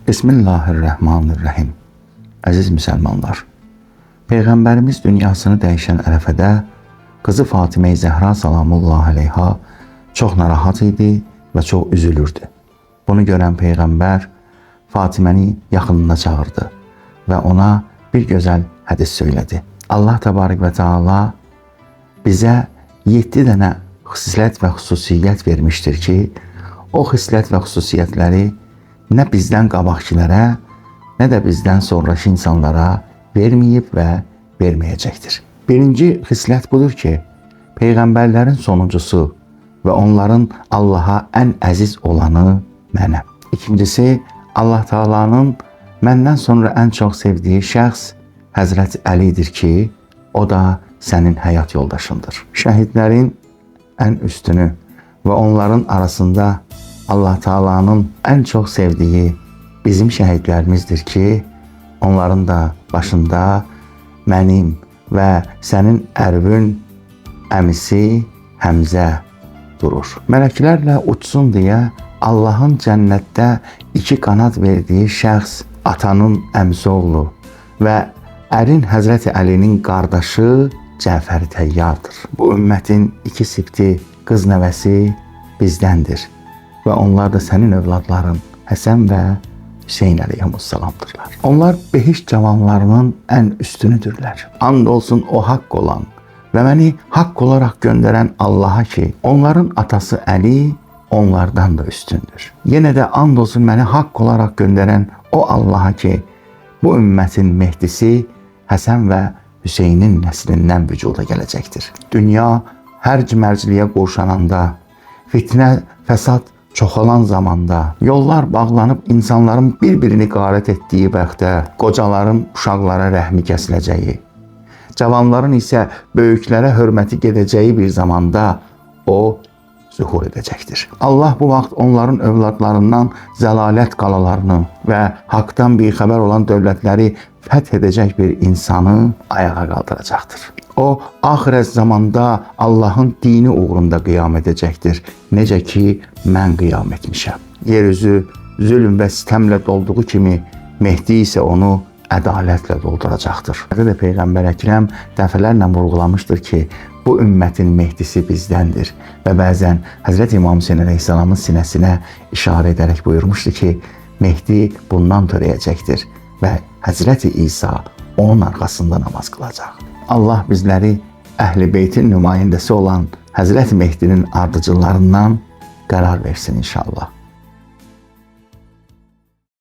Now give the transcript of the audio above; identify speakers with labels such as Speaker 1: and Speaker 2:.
Speaker 1: Bismillahirrahmanirrahim. Əziz müsəlmanlar, Peyğəmbərimiz dünyasını dəyişən ərəfədə qızı Fatimə-i Zəhra salamullah əleyha çox narahat idi və çox üzülürdü. Bunu görən Peyğəmbər Fatiməni yaxınına çağırdı və ona bir gözəl hədis söylədi. Allah təbarək və Teala bizə 7 dənə xislət və xüsusiyyət vermişdir ki, o xislət və xüsusiyyətləri nə bizdən qabaqçılara, nə də bizdən sonraki insanlara verməyib və verməyəcəkdir. Birinci xislət budur ki, Peyğəmbərlərin sonuncusu və onların Allaha ən əziz olanı mənəm. İkincisi, Allah Taala'nın məndən sonra ən çox sevdiyi şəxs Həzrət Əlidir ki, o da sənin həyat yoldaşındır. Şəhidlərin ən üstünü və onların arasında Allah Taala'nın ən çox sevdiyi bizim şəhidlərimizdir ki, onların da başında mənim və sənin ərvün əmisi Həmzə durur. Mələklərlə uçsun deyə Allahın cənnətdə 2 qanad verdiyi şəxs atanın əmsi oğlu və ərin Həzrəti Əlinin qardaşı Cəfər Təyyardır. Bu ümmətin 2 sibti qız nəvəsi bizdəndir və onlar da sənin övladların Həsən və Hüseyn əleyhissalamdırlar. Onlar behiş cavanlarının ən üstünüdürlər. And olsun o haqq olan və məni haqq olaraq göndərən Allaha ki, onların atası Əli onlardan da üstündür. Yenə də and olsun məni haqq olaraq göndərən o Allaha ki, bu ümmətin Mehdisi Həsən və Hüseynin nəslindən vücuda gələcəkdir. Dünya hərc-mərcliyə qurşananda, fitnə, fəsad çoxalan zamanda, yollar bağlanıb insanların bir-birini qarət etdiyi bəxtdə, qocaların uşaqlara rəhmi kəsiləcəyi, cavanların isə böyüklərə hörməti gedəcəyi bir zamanda o zuhur edəcəkdir. Allah bu vaxt onların övladlarından zəlalət qalalarını və haqdan bixəbər olan dövlətləri fəth edəcək bir insanı ayağa qaldıracaqdır. O, axirət zamanda Allahın dini uğrunda qiyam edəcəkdir. Necə ki, mən qiyam etmişəm. Yeryüzü zülm və sitəmlə dolduğu kimi, Mehdi isə onu ədalətlə dolduracaqdır. Hədə də Peyğəmbər Əkrəm dəfələrlə vurğulamışdır ki, bu ümmətin Mehdisi bizdəndir. Və bəzən Həzrət İmam Hüseyn əleyhissalamın sinəsinə işarə edərək buyurmuşdu ki, Mehdi bundan törəyəcəkdir və Həzrəti İsa onun arxasında namaz qılacaq. Allah bizləri Əhl-i Beytin nümayəndəsi olan Həzrət Mehdinin ardıcıllarından qərar versin inşallah.